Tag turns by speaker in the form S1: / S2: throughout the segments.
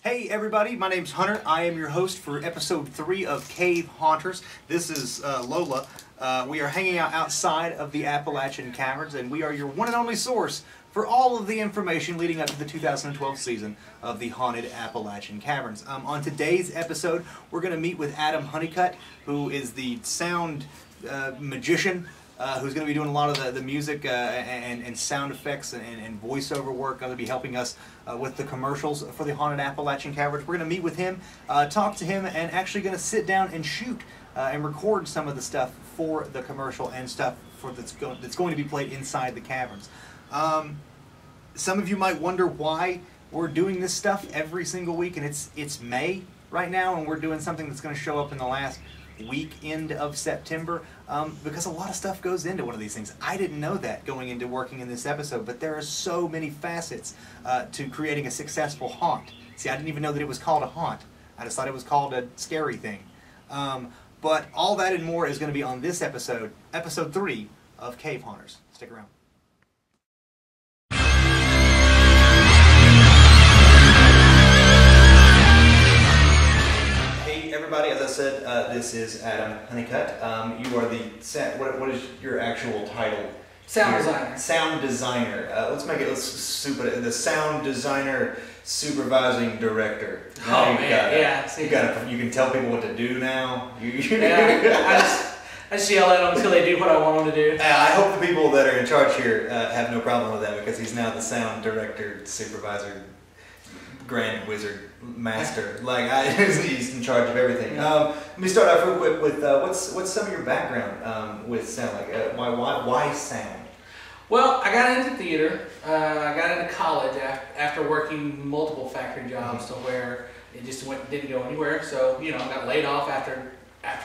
S1: Hey everybody, my name's Hunter. I am your host for episode 3 of Cave Haunters. This is Lola. We are hanging out outside of the Appalachian Caverns, and we are your one and only source for all of the information leading up to the 2012 season of the Haunted Appalachian Caverns. On today's episode, we're going to meet with Adam Honeycutt, who is the sound magician, who's going to be doing a lot of the music and sound effects and voiceover work, going to be helping us with the commercials for the Haunted Appalachian Caverns. We're going to meet with him, talk to him, and actually going to sit down and shoot and record some of the stuff for the commercial and stuff that's going to be played inside the caverns. Some of you might wonder why we're doing this stuff every single week, and it's May right now, and we're doing something that's going to show up in the last weekend of September, because a lot of stuff goes into one of these things. I didn't know that going into working in this episode, but there are so many facets to creating a successful haunt. See, I didn't even know that it was called a haunt. I just thought it was called a scary thing. But all that and more is going to be on this episode, episode 3 of Cave Haunters. Stick around. Everybody, as I said, this is Adam Honeycutt. You are the what is your actual title?
S2: Sound designer.
S1: Sound designer. Let's soup it. The sound designer supervising director. Now
S2: oh man, yeah.
S1: You can tell people what to do now.
S2: Yeah, I just yell at them until they do what I want them to do.
S1: I hope the people that are in charge here have no problem with that, because he's now the sound director, supervisor, grand wizard, master. He's in charge of everything. Let me start off real quick with what's some of your background with sound? Why sound?
S2: Well, I got into theater. I got into college after working multiple factory jobs, to where it just didn't go anywhere. So I got laid off after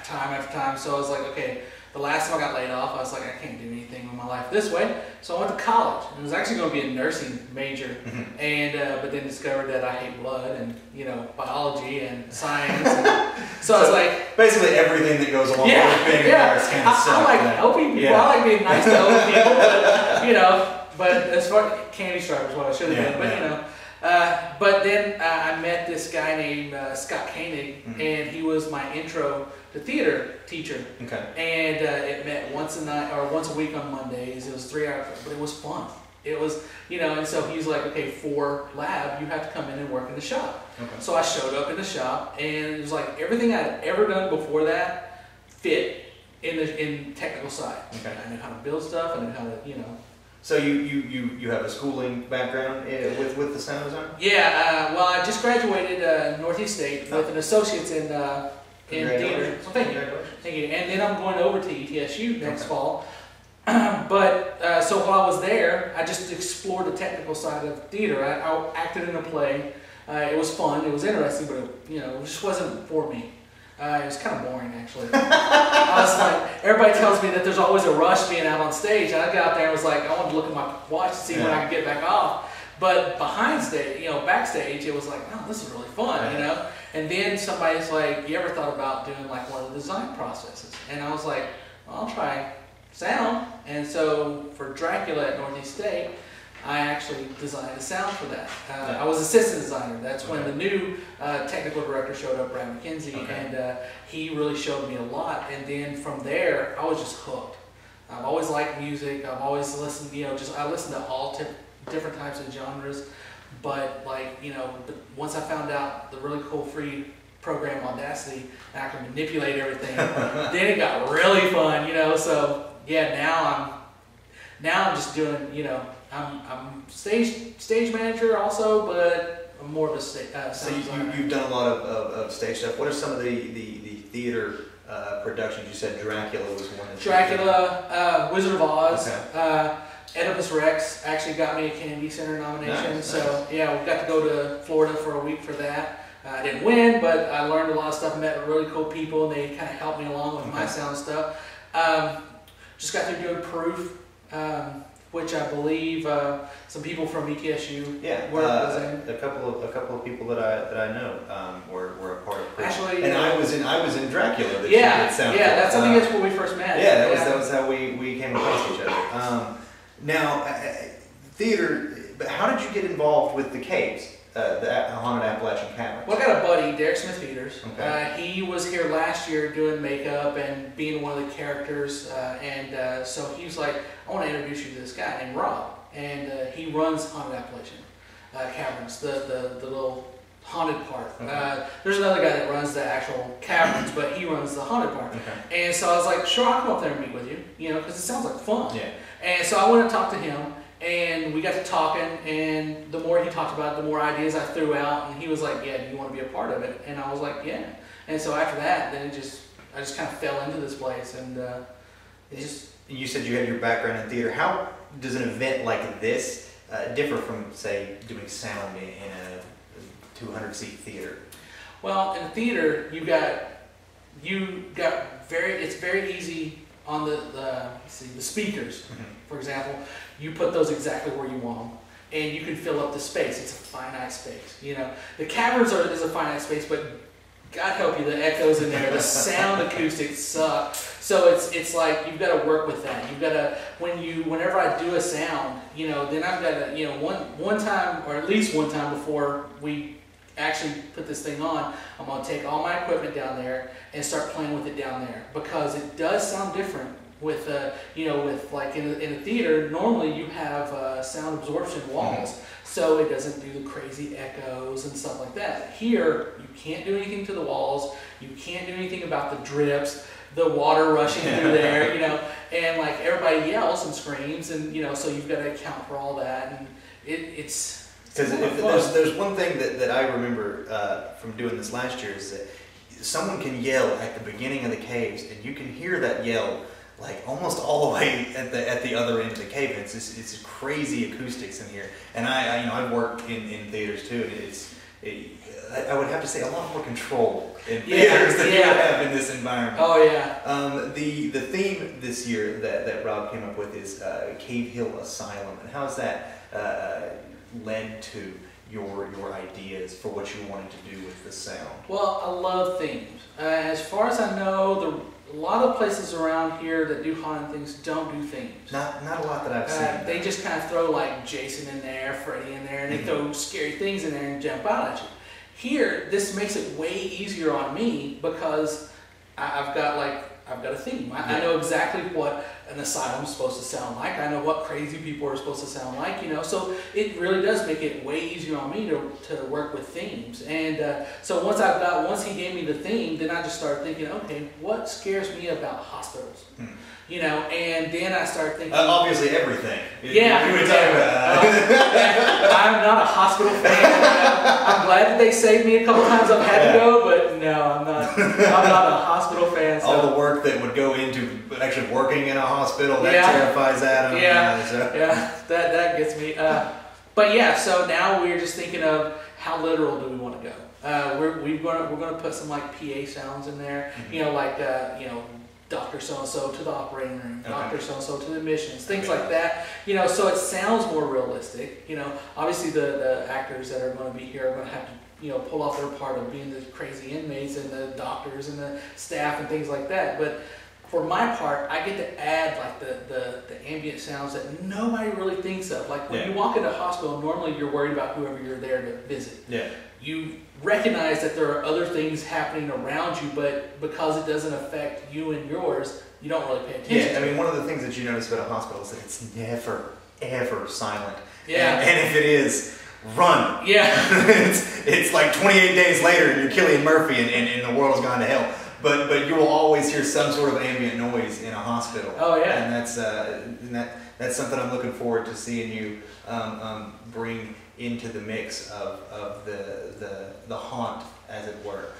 S2: time. So I was like, okay. The last time I got laid off, I was like, I can't do anything with my life this way. So I went to college, and it was actually going to be a nursing major, and but then discovered that I hate blood and biology and science. And so I was like,
S1: basically everything that goes along with being a nurse kind of sucks.
S2: I like helping people. I like being nice to other people, but as far as Candy Stripe is what I should have been, but then I met this guy named Scott Koenig, and he was my intro to theater teacher. Okay. And it met once a week on Mondays. It was 3 hours, but it was fun. It was, and so he was like, okay, for lab, you have to come in and work in the shop. Okay. So I showed up in the shop, and it was like everything I'd ever done before that fit in technical side. Okay. I knew how to build stuff. I knew how to,
S1: So you have a schooling background with the sound design?
S2: Yeah, well, I just graduated Northeast State with an associate's in theater. So thank you. And then I'm going over to ETSU next fall. But so while I was there, I just explored the technical side of theater. I acted in a play. It was fun. It was interesting, but it just wasn't for me. It was kind of boring, actually. I was like, everybody tells me that there's always a rush being out on stage. And I got out there and was like, I wanted to look at my watch to see when I could get back off. But behind stage, backstage, it was like, oh, this is really fun, And then somebody's like, you ever thought about doing like one of the design processes? And I was like, well, I'll try sound. And so for Dracula at Northeast State, I actually designed the sound for that. I was assistant designer. That's when the new technical director showed up, Brad McKenzie, and he really showed me a lot. And then from there, I was just hooked. I've always liked music. I've always listened, I listen to all different types of genres. But once I found out the really cool free program Audacity, and I can manipulate everything, then it got really fun, So yeah, now I'm just doing, I'm stage manager also, but I'm more of a stage.
S1: So you've done a lot of stage stuff. What are some of the theater productions? You said Dracula was one.
S2: Dracula, Wizard of Oz. Okay. Oedipus Rex actually got me a Kennedy Center nomination. Nice. Yeah, we got to go to Florida for a week for that. I didn't win, but I learned a lot of stuff. I met really cool people, and they kind of helped me along with my sound stuff. Just got through doing Proof, which I believe some people from ETSU was in.
S1: A couple of people that I know were a part of Proof.
S2: Actually,
S1: and I was in Dracula.
S2: I think that's where we first met.
S1: Yeah, that was how we came across each other. Now, theater. But how did you get involved with the caves? the Haunted Appalachian Caverns?
S2: Well, I got a buddy, Derek Smith Peters.
S1: Okay.
S2: He was here last year doing makeup and being one of the characters, so he was like, I want to introduce you to this guy named Rob, and he runs Haunted Appalachian Caverns, the little haunted part.
S1: Okay.
S2: There's another guy that runs the actual caverns, but he runs the haunted part.
S1: Okay.
S2: And so I was like, sure, I'll come up there and meet with you, because it sounds like fun.
S1: Yeah.
S2: And so I went and talked to him, and we got to talking, and the more he talked about it, the more ideas I threw out, and he was like, yeah, do you want to be a part of it? And I was like, yeah. And so after that, then I just kind of fell into this place, and it just...
S1: You said you had your background in theater. How does an event like this differ from, say, doing sound in a 200-seat theater?
S2: Well, in the theater, it's very easy on the speakers, for example. You put those exactly where you want them, and you can fill up the space. It's a finite space, The caverns is a finite space, but God help you, the echoes in there, the sound acoustics suck. So it's like you've got to work with that. You've got to whenever I do a sound, then I've got to one time, or at least one time before we actually put this thing on, I'm going to take all my equipment down there and start playing with it down there, because it does sound different with with like in a theater. Normally you have sound absorption walls, so it doesn't do the crazy echoes and stuff like that. Here you can't do anything to the walls, you can't do anything about the drips, the water rushing through there, and like everybody yells and screams, and so you've got to account for all that, and it's
S1: because there's one thing that I remember from doing this last year is that someone can yell at the beginning of the caves, and you can hear that yell like almost all the way at the other end of the cave. It's crazy acoustics in here, and I've worked in theaters too. I would have to say a lot more control in theaters than you have in this environment.
S2: Oh yeah.
S1: The theme this year that Rob came up with is Cave Hill Asylum, and how's that led to your ideas for what you wanted to do with the sound?
S2: Well, I love themes. As far as I know, a lot of places around here that do haunted things don't do themes.
S1: Not a lot that I've seen.
S2: They just kind of throw like Jason in there, Freddy in there, and they throw scary things in there and jump out at you. Here, this makes it way easier on me because I've got a theme. I know exactly what an asylum is supposed to sound like. I know what crazy people are supposed to sound like, So it really does make it way easier on me to work with themes. And so once he gave me the theme, then I just started thinking, okay, what scares me about hospitals? And then I start thinking...
S1: obviously everything.
S2: Yeah.
S1: You were talking about
S2: I'm not a hospital fan. I'm glad that they saved me a couple times. I've had to go, but no, I'm not a hospital fan. So.
S1: All the work that would go into actually working in a hospital, that terrifies Adam.
S2: Yeah, that gets me. But yeah, so now we're just thinking of how literal do we want to go. We're going to put some like PA sounds in there, Dr. So-and-so to the operating room, Dr. So-and-so to the admissions, things like that. So it sounds more realistic. Obviously the actors that are going to be here are going to have to, pull off their part of being the crazy inmates and the doctors and the staff and things like that. But for my part, I get to add like the ambient sounds that nobody really thinks of. Like when you walk into a hospital, normally you're worried about whoever you're there to visit. Yeah. You recognize that there are other things happening around you, but because it doesn't affect you and yours, you don't really pay attention.
S1: Yeah, I mean, one of the things that you notice about a hospital is that it's never, ever silent.
S2: Yeah.
S1: And if it is, run.
S2: Yeah.
S1: it's like 28 days later and you're Cillian Murphy and the world's gone to hell. But you will always hear some sort of ambient noise in a hospital.
S2: Oh yeah.
S1: And that's something I'm looking forward to seeing you bring into the mix of the haunt, as it were.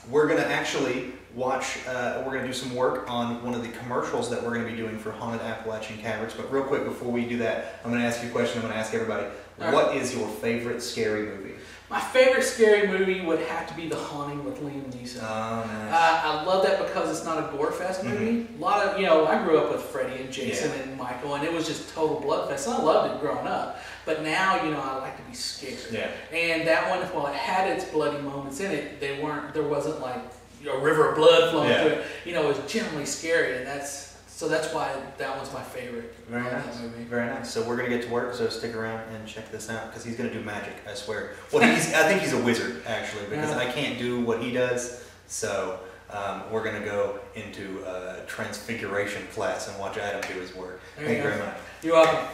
S1: We're going to actually watch, we're going to do some work on one of the commercials that we're going to be doing for Haunted Appalachian Caverns. But real quick, before we do that, I'm going to ask you a question. I'm going to ask everybody, what is your favorite scary movie?
S2: My favorite scary movie would have to be The Haunting with Liam Neeson.
S1: Oh, nice.
S2: I love that because it's not a gore fest movie. A lot of, I grew up with Freddy and Jason and Michael, and it was just total blood fest. And I loved it growing up. But now, I like to be scared.
S1: Yeah.
S2: And that one, while it had its bloody moments in it, there wasn't like a river of blood flowing through it. It was generally scary, and that's So that's why that was my favorite.
S1: Very nice.
S2: Movie.
S1: Very nice. So we're gonna get to work. So stick around and check this out because he's gonna do magic. I swear. Well, I think he's a wizard actually because I can't do what he does. So we're gonna go into transfiguration class and watch Adam do his work. Thank you very much.
S2: You're welcome.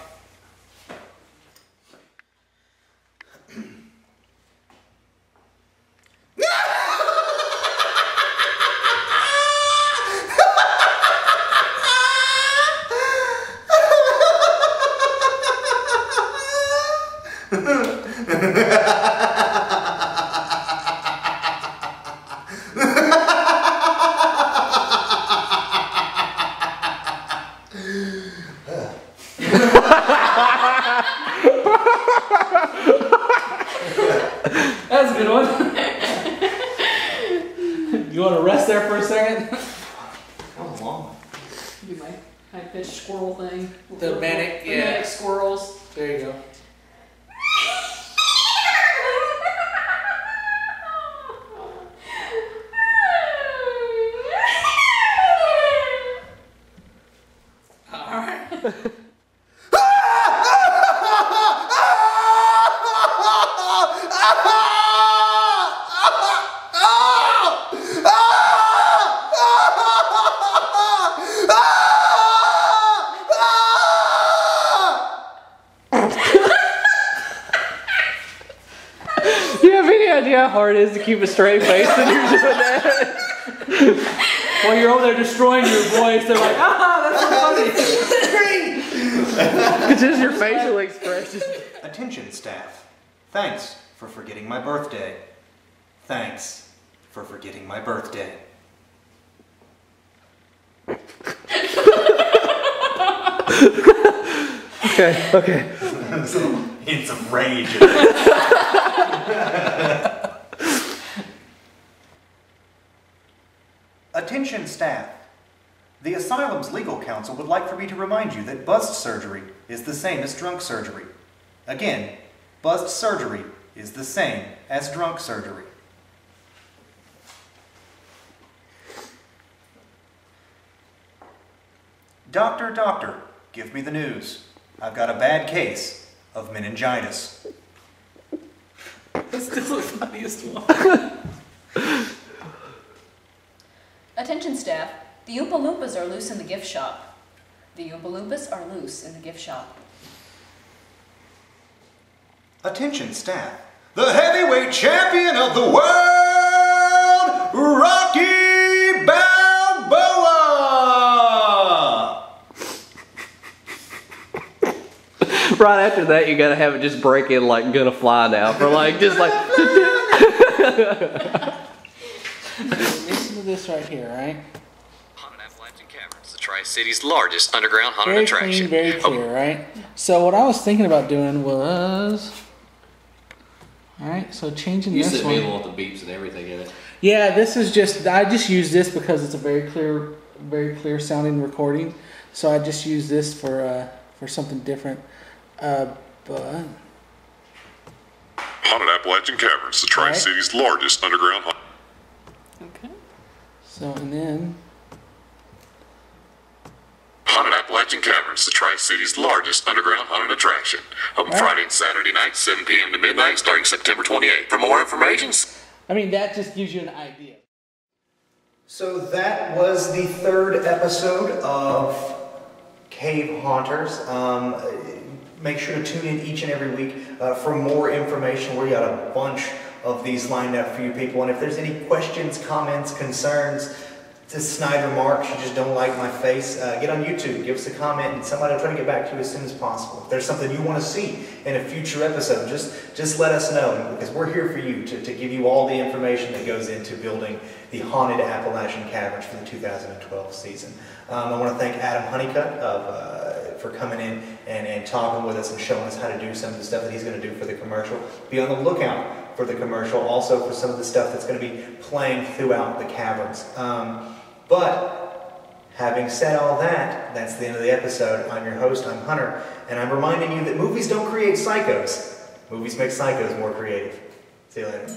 S2: That's a good one. You want to rest there for a second?
S1: That was long.
S3: Do my high-pitched squirrel thing.
S2: The manic,
S3: the
S2: yeah.
S3: manic squirrels.
S2: There you go.
S4: Do you have any idea how hard it is to keep a straight face when you're doing that?
S2: While you're over there destroying your voice, they're like, that's so funny.
S4: It's just your facial expression.
S1: Attention, staff. Thanks for forgetting my birthday. Thanks for forgetting my birthday.
S4: Okay.
S1: Hints of rage. Attention, staff. The asylum's legal counsel would like for me to remind you that buzzed surgery is the same as drunk surgery. Again, buzzed surgery is the same as drunk surgery. Doctor, doctor, give me the news. I've got a bad case of meningitis.
S2: That's still the funniest one.
S3: Attention staff, the Oompa Loompas are loose in the gift shop. The Oompa Loompas are loose in the gift shop.
S1: Attention, staff. The heavyweight champion of the world, Rocky Balboa!
S4: Right after that, you gotta have it just break in like Gonna Fly now for like, just like.
S2: Listen to this right here, right?
S5: Haunted Appalachian Caverns, the Tri-City's largest underground haunted
S2: Very
S5: attraction.
S2: clean, very clear, right? So what I was thinking about doing was, all right, so changing
S6: You
S2: this
S6: said
S2: one.
S6: me with the beeps and everything in it.
S2: Yeah, this is just, I just use this because it's a very clear sounding recording. So I just use this for something different. But
S7: Haunted Appalachian Caverns, the Tri-City's largest underground haunted.
S3: Okay.
S2: so, and then,
S7: Haunted Appalachian Caverns, the Tri-City's largest underground haunted attraction. Open Friday and Saturday nights, 7 p.m. to midnight, starting September 28th. For more information,
S2: I mean, that just gives you an idea.
S1: So that was the third episode of Cave Haunters. Make sure to tune in each and every week for more information. We got a bunch of these lined up for you people. And if there's any questions, comments, concerns, to snide remarks, you just don't like my face, get on YouTube, give us a comment, and somebody will try to get back to you as soon as possible. If there's something you want to see in a future episode, just let us know, because we're here for you to give you all the information that goes into building the Haunted Appalachian Caverns for the 2012 season. I want to thank Adam Honeycutt for coming in and talking with us and showing us how to do some of the stuff that he's going to do for the commercial. Be on the lookout for the commercial, also for some of the stuff that's going to be playing throughout the caverns. But having said all that, that's the end of the episode. I'm your host, I'm Hunter, and I'm reminding you that movies don't create psychos. Movies make psychos more creative. See you later.